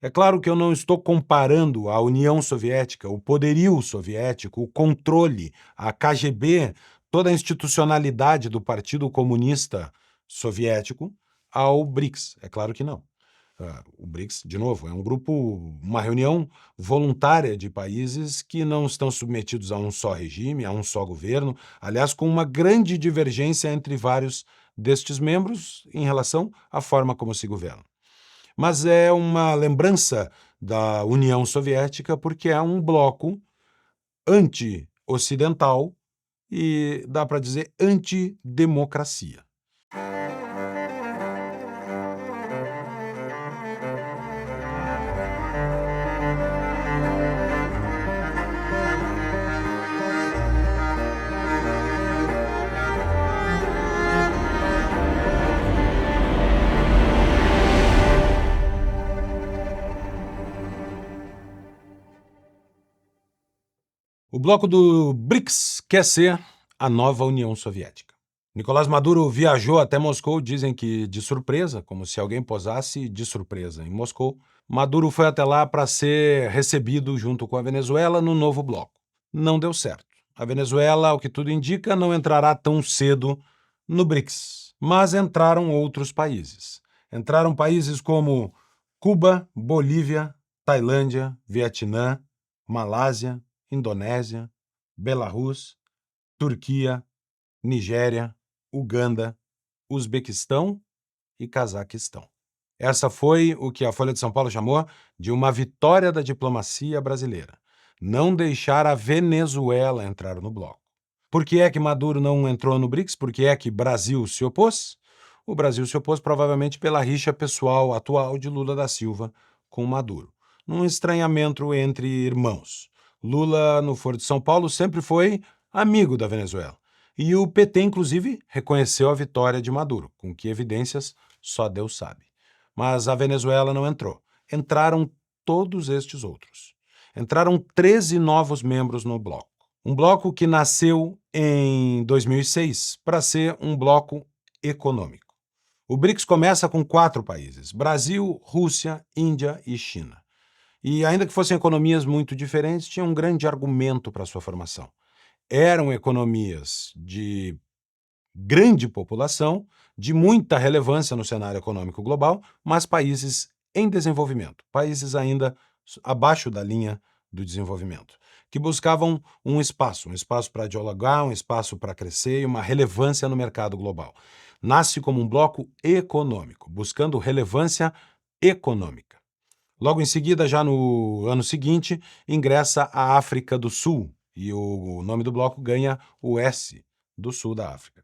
É claro que eu não estou comparando a União Soviética, o poderio soviético, o controle, a KGB, toda a institucionalidade do Partido Comunista Soviético ao BRICS. É claro que não. O BRICS, de novo, é um grupo, uma reunião voluntária de países que não estão submetidos a um só regime, a um só governo, aliás, com uma grande divergência entre vários destes membros em relação à forma como se governam. Mas é uma lembrança da União Soviética porque é um bloco anti-ocidental e, dá para dizer, antidemocracia. O bloco do BRICS quer ser a nova União Soviética. Nicolás Maduro viajou até Moscou, dizem que de surpresa, como se alguém posasse de surpresa em Moscou. Maduro foi até lá para ser recebido junto com a Venezuela no novo bloco. Não deu certo. A Venezuela, ao que tudo indica, não entrará tão cedo no BRICS. Mas entraram outros países. Entraram países como Cuba, Bolívia, Tailândia, Vietnã, Malásia, Indonésia, Belarus, Turquia, Nigéria, Uganda, Uzbequistão e Cazaquistão. Essa foi o que a Folha de São Paulo chamou de uma vitória da diplomacia brasileira. Não deixar a Venezuela entrar no bloco. Por que é que Maduro não entrou no BRICS? Por que é que Brasil se opôs? O Brasil se opôs provavelmente pela rixa pessoal atual de Lula da Silva com Maduro. Num estranhamento entre irmãos. Lula, no Foro de São Paulo, sempre foi amigo da Venezuela. E o PT, inclusive, reconheceu a vitória de Maduro, com que evidências só Deus sabe. Mas a Venezuela não entrou. Entraram todos estes outros. Entraram 13 novos membros no bloco. Um bloco que nasceu em 2006 para ser um bloco econômico. O BRICS começa com 4 países: Brasil, Rússia, Índia e China. E ainda que fossem economias muito diferentes, tinha um grande argumento para sua formação. Eram economias de grande população, de muita relevância no cenário econômico global, mas países em desenvolvimento, países ainda abaixo da linha do desenvolvimento, que buscavam um espaço para dialogar, um espaço para crescer e uma relevância no mercado global. Nasce como um bloco econômico, buscando relevância econômica. Logo em seguida, já no ano seguinte, ingressa a África do Sul, e o nome do bloco ganha o S, do Sul da África.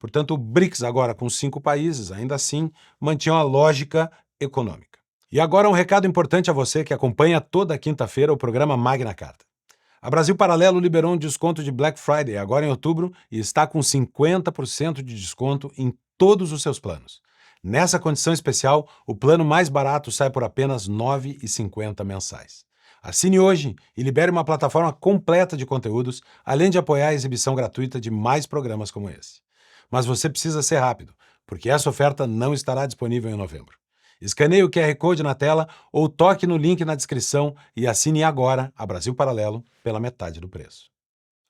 Portanto, o BRICS, agora com 5 países, ainda assim, mantinha uma lógica econômica. E agora um recado importante a você que acompanha toda quinta-feira o programa Magna Carta. A Brasil Paralelo liberou um desconto de Black Friday agora em outubro e está com 50% de desconto em todos os seus planos. Nessa condição especial, o plano mais barato sai por apenas R$ 9,50 mensais. Assine hoje e libere uma plataforma completa de conteúdos, além de apoiar a exibição gratuita de mais programas como esse. Mas você precisa ser rápido, porque essa oferta não estará disponível em novembro. Escaneie o QR Code na tela ou toque no link na descrição e assine agora a Brasil Paralelo pela metade do preço.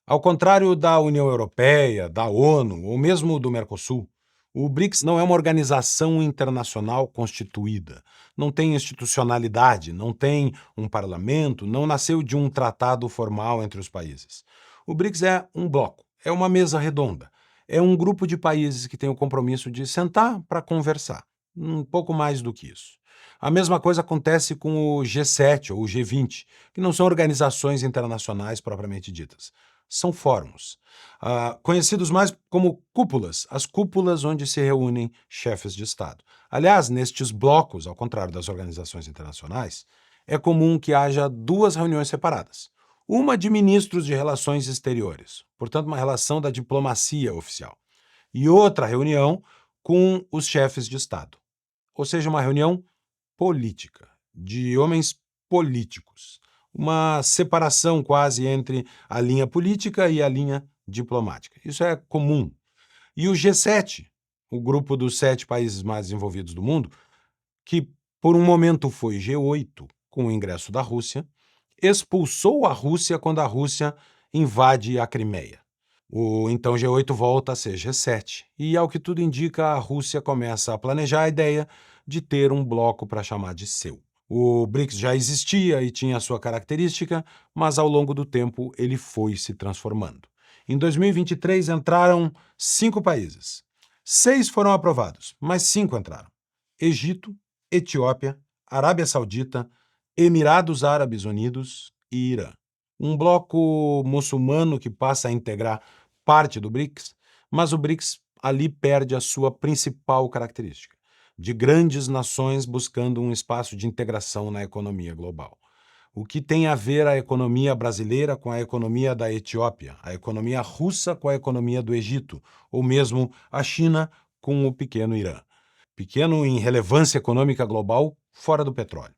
Ao contrário da União Europeia, da ONU ou mesmo do Mercosul, o BRICS não é uma organização internacional constituída, não tem institucionalidade, não tem um parlamento, não nasceu de um tratado formal entre os países. O BRICS é um bloco, é uma mesa redonda, é um grupo de países que tem o compromisso de sentar para conversar, um pouco mais do que isso. A mesma coisa acontece com o G7 ou o G20, que não são organizações internacionais propriamente ditas. São fóruns, conhecidos mais como cúpulas, as cúpulas onde se reúnem chefes de Estado. Aliás, nestes blocos, ao contrário das organizações internacionais, é comum que haja 2 reuniões separadas. Uma de ministros de relações exteriores, portanto uma relação da diplomacia oficial, e outra reunião com os chefes de Estado, ou seja, uma reunião política, de homens políticos. Uma separação quase entre a linha política e a linha diplomática. Isso é comum. E o G7, o grupo dos 7 países mais desenvolvidos do mundo, que Por um momento foi G8, com o ingresso da Rússia, expulsou a Rússia quando a Rússia invade a Crimeia. O então G8 volta a ser G7, e ao que tudo indica, a Rússia começa a planejar a ideia de ter um bloco para chamar de seu. O BRICS já existia e tinha sua característica, mas ao longo do tempo ele foi se transformando. Em 2023 entraram 5 países. 6 foram aprovados, mas 5 entraram: Egito, Etiópia, Arábia Saudita, Emirados Árabes Unidos e Irã. Um bloco muçulmano que passa a integrar parte do BRICS, mas o BRICS ali perde a sua principal característica, de grandes nações buscando um espaço de integração na economia global. O que tem a ver a economia brasileira com a economia da Etiópia, a economia russa com a economia do Egito, ou mesmo a China com o pequeno Irã. Pequeno em relevância econômica global, fora do petróleo.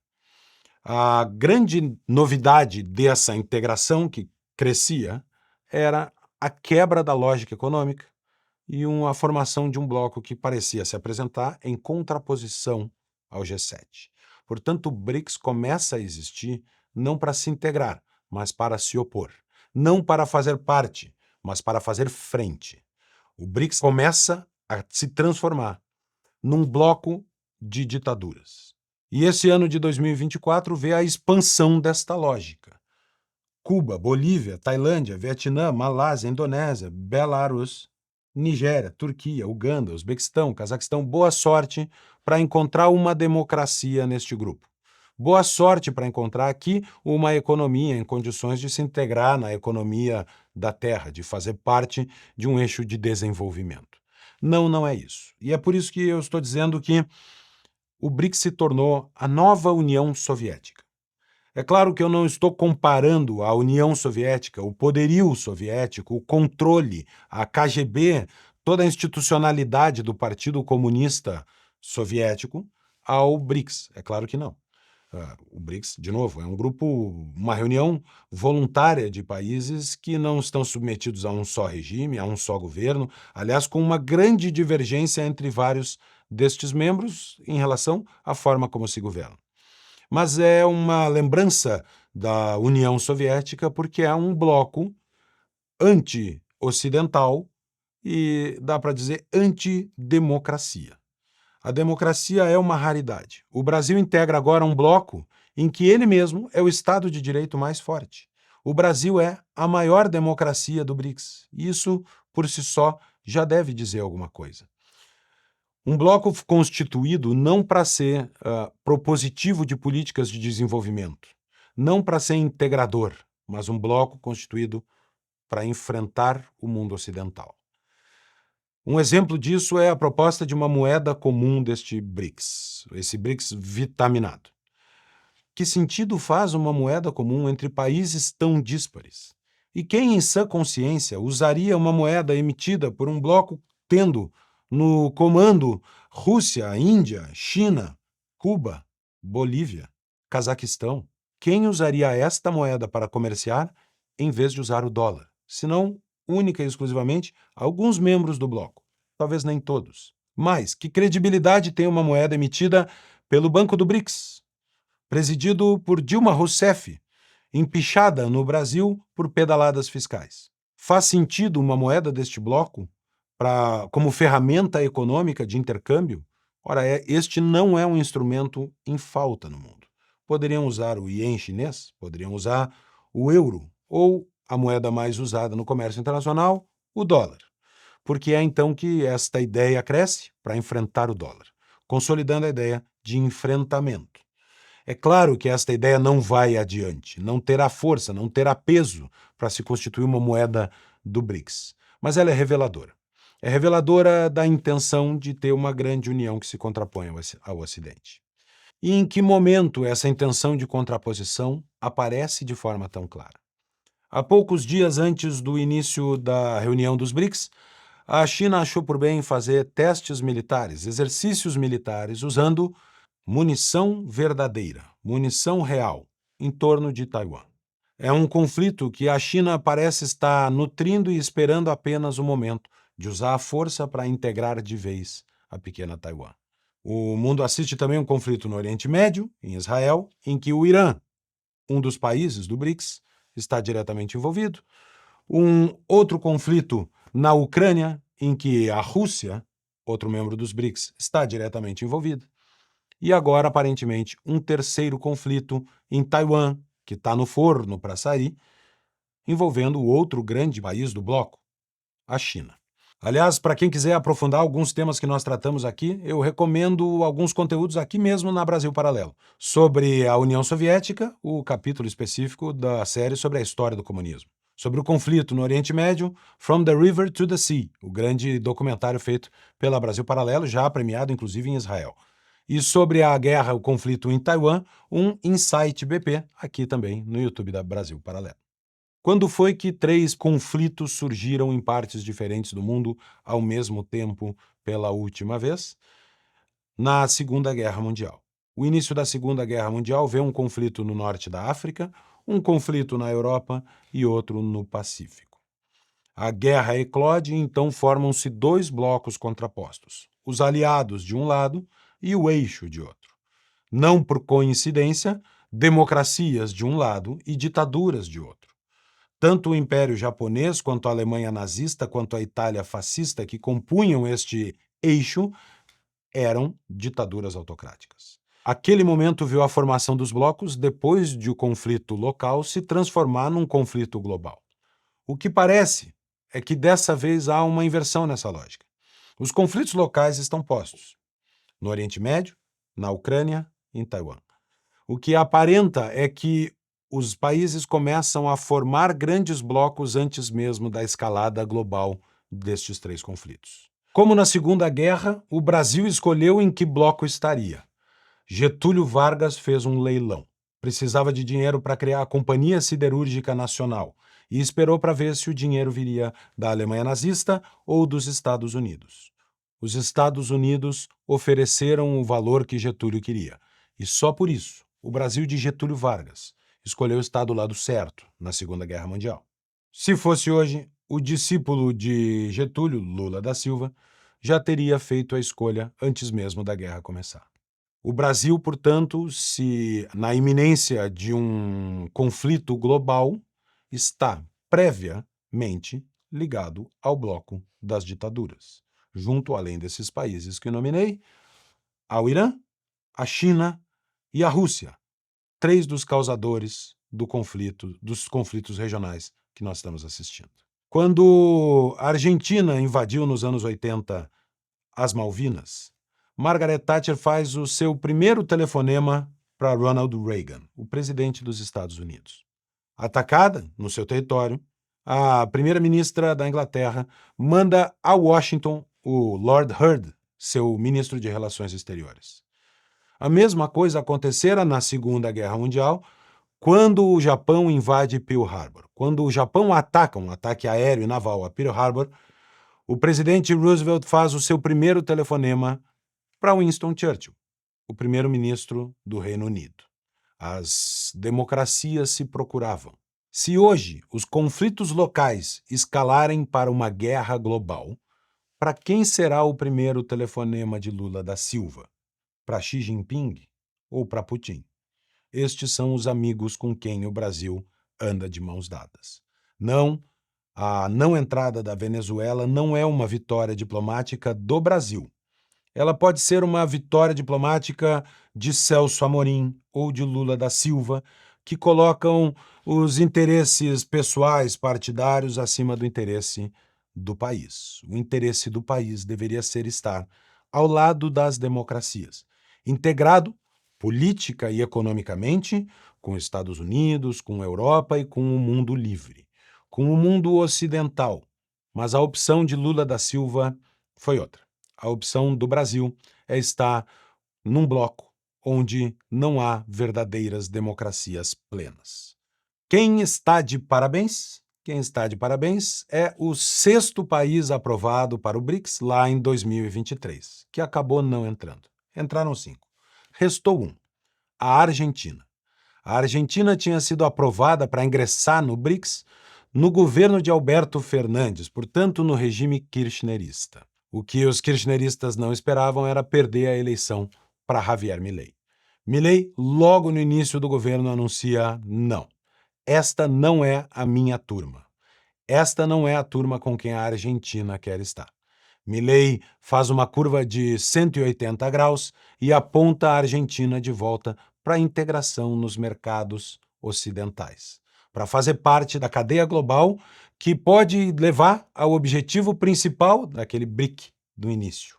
A grande novidade dessa integração que crescia era a quebra da lógica econômica e a formação de um bloco que parecia se apresentar em contraposição ao G7. Portanto, o BRICS começa a existir não para se integrar, mas para se opor. Não para fazer parte, mas para fazer frente. O BRICS começa a se transformar num bloco de ditaduras. E esse ano de 2024 vê a expansão desta lógica. Cuba, Bolívia, Tailândia, Vietnã, Malásia, Indonésia, Belarus, Nigéria, Turquia, Uganda, Uzbequistão, Cazaquistão, boa sorte para encontrar uma democracia neste grupo. Boa sorte para encontrar aqui uma economia em condições de se integrar na economia da Terra, de fazer parte de um eixo de desenvolvimento. Não, não é isso. E é por isso que eu estou dizendo que o BRICS se tornou a nova União Soviética. É claro que eu não estou comparando a União Soviética, o poderio soviético, o controle, a KGB, toda a institucionalidade do Partido Comunista Soviético ao BRICS. É claro que não. O BRICS, de novo, é um grupo, uma reunião voluntária de países que não estão submetidos a um só regime, a um só governo, aliás, com uma grande divergência entre vários destes membros em relação à forma como se governam. Mas é uma lembrança da União Soviética porque é um bloco anti-ocidental e, dá para dizer, antidemocracia. A democracia é uma raridade. O Brasil integra agora um bloco em que ele mesmo é o Estado de Direito mais forte. O Brasil é a maior democracia do BRICS. Isso, por si só, já deve dizer alguma coisa. Um bloco constituído não para ser propositivo de políticas de desenvolvimento, não para ser integrador, mas um bloco constituído para enfrentar o mundo ocidental. Um exemplo disso é a proposta de uma moeda comum deste BRICS, esse BRICS vitaminado. Que sentido faz uma moeda comum entre países tão díspares? E quem, em sã consciência, usaria uma moeda emitida por um bloco tendo no comando Rússia, Índia, China, Cuba, Bolívia, Cazaquistão? Quem usaria esta moeda para comerciar em vez de usar o dólar? Senão, única e exclusivamente, alguns membros do bloco. Talvez nem todos. Mas que credibilidade tem uma moeda emitida pelo Banco do BRICS, presidido por Dilma Rousseff, empichada no Brasil por pedaladas fiscais? Faz sentido uma moeda deste bloco como ferramenta econômica de intercâmbio? Ora, este não é um instrumento em falta no mundo. Poderiam usar o iene chinês, poderiam usar o euro, ou a moeda mais usada no comércio internacional, o dólar. Porque é então que esta ideia cresce para enfrentar o dólar, consolidando a ideia de enfrentamento. É claro que esta ideia não vai adiante, não terá força, não terá peso para se constituir uma moeda do BRICS, mas ela é reveladora. É reveladora da intenção de ter uma grande união que se contrapõe ao Ocidente. E em que momento essa intenção de contraposição aparece de forma tão clara? Há poucos dias antes do início da reunião dos BRICS, a China achou por bem fazer testes militares, exercícios militares, usando munição verdadeira, munição real, em torno de Taiwan. É um conflito que a China parece estar nutrindo e esperando apenas o momento de usar a força para integrar de vez a pequena Taiwan. O mundo assiste também um conflito no Oriente Médio, em Israel, em que o Irã, um dos países do BRICS, está diretamente envolvido. Um outro conflito na Ucrânia, em que a Rússia, outro membro dos BRICS, está diretamente envolvida. E agora, aparentemente, um terceiro conflito em Taiwan, que está no forno para sair, envolvendo o outro grande país do bloco, a China. Aliás, para quem quiser aprofundar alguns temas que nós tratamos aqui, eu recomendo alguns conteúdos aqui mesmo na Brasil Paralelo. Sobre a União Soviética, o capítulo específico da série sobre a história do comunismo. Sobre o conflito no Oriente Médio, From the River to the Sea, o grande documentário feito pela Brasil Paralelo, já premiado inclusive em Israel. E sobre a guerra, o conflito em Taiwan, um Insight BP, aqui também no YouTube da Brasil Paralelo. Quando foi que 3 conflitos surgiram em partes diferentes do mundo ao mesmo tempo pela última vez? Na Segunda Guerra Mundial. O início da Segunda Guerra Mundial vê um conflito no norte da África, um conflito na Europa e outro no Pacífico. A guerra eclode e então formam-se 2 blocos contrapostos, os aliados de um lado e o eixo de outro. Não por coincidência, democracias de um lado e ditaduras de outro. Tanto o Império Japonês, quanto a Alemanha nazista, quanto a Itália fascista, que compunham este eixo, eram ditaduras autocráticas. Aquele momento viu a formação dos blocos depois de o conflito local se transformar num conflito global. O que parece é que dessa vez há uma inversão nessa lógica. Os conflitos locais estão postos no Oriente Médio, na Ucrânia e em Taiwan. O que aparenta é que os países começam a formar grandes blocos antes mesmo da escalada global destes 3 conflitos. Como na Segunda Guerra, o Brasil escolheu em que bloco estaria. Getúlio Vargas fez um leilão. Precisava de dinheiro para criar a Companhia Siderúrgica Nacional e esperou para ver se o dinheiro viria da Alemanha nazista ou dos Estados Unidos. Os Estados Unidos ofereceram o valor que Getúlio queria, e só por isso o Brasil de Getúlio Vargas escolheu estar do lado certo na Segunda Guerra Mundial. Se fosse hoje, o discípulo de Getúlio, Lula da Silva, já teria feito a escolha antes mesmo da guerra começar. O Brasil, portanto, se na iminência de um conflito global, está previamente ligado ao bloco das ditaduras, junto, além desses países que nominei, ao Irã, a China e a Rússia, 3 dos causadores dos conflitos regionais que nós estamos assistindo. Quando a Argentina invadiu nos anos 80 as Malvinas, Margaret Thatcher faz o seu primeiro telefonema para Ronald Reagan, o presidente dos Estados Unidos. Atacada no seu território, a primeira-ministra da Inglaterra manda a Washington o Lord Hurd, seu ministro de Relações Exteriores. A mesma coisa acontecera na Segunda Guerra Mundial, quando o Japão invade Pearl Harbor. Quando o Japão ataca um ataque aéreo e naval a Pearl Harbor, o presidente Roosevelt faz o seu primeiro telefonema para Winston Churchill, o primeiro-ministro do Reino Unido. As democracias se procuravam. Se hoje os conflitos locais escalarem para uma guerra global, para quem será o primeiro telefonema de Lula da Silva? Para Xi Jinping ou para Putin? Estes são os amigos com quem o Brasil anda de mãos dadas. Não, a não entrada da Venezuela não é uma vitória diplomática do Brasil. Ela pode ser uma vitória diplomática de Celso Amorim ou de Lula da Silva, que colocam os interesses pessoais partidários acima do interesse do país. O interesse do país deveria ser estar ao lado das democracias, integrado política e economicamente com Estados Unidos, com a Europa e com o mundo livre, com o mundo ocidental. Mas a opção de Lula da Silva foi outra. A opção do Brasil é estar num bloco onde não há verdadeiras democracias plenas. Quem está de parabéns? Quem está de parabéns é o 6º país aprovado para o BRICS lá em 2023, que acabou não entrando. Entraram 5. Restou um, a Argentina. A Argentina tinha sido aprovada para ingressar no BRICS no governo de Alberto Fernandes, portanto no regime kirchnerista. O que os kirchneristas não esperavam era perder a eleição para Javier Milei. Milei, logo no início do governo, anuncia: não, esta não é a minha turma. Esta não é a turma com quem a Argentina quer estar. Milei faz uma curva de 180 graus e aponta a Argentina de volta para a integração nos mercados ocidentais, para fazer parte da cadeia global que pode levar ao objetivo principal daquele BRIC do início,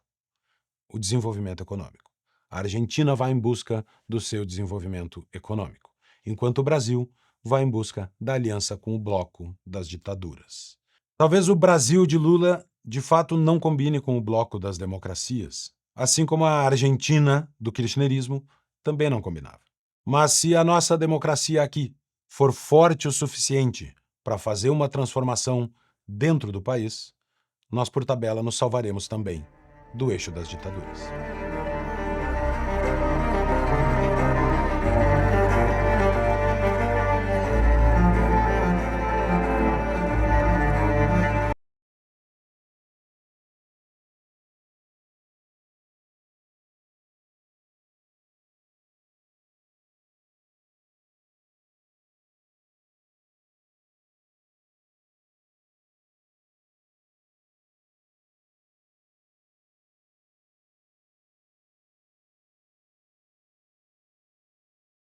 o desenvolvimento econômico. A Argentina vai em busca do seu desenvolvimento econômico, enquanto o Brasil vai em busca da aliança com o bloco das ditaduras. Talvez o Brasil de Lula, de fato, não combine com o bloco das democracias, assim como a Argentina do kirchnerismo também não combinava. Mas se a nossa democracia aqui for forte o suficiente para fazer uma transformação dentro do país, nós, por tabela, nos salvaremos também do eixo das ditaduras.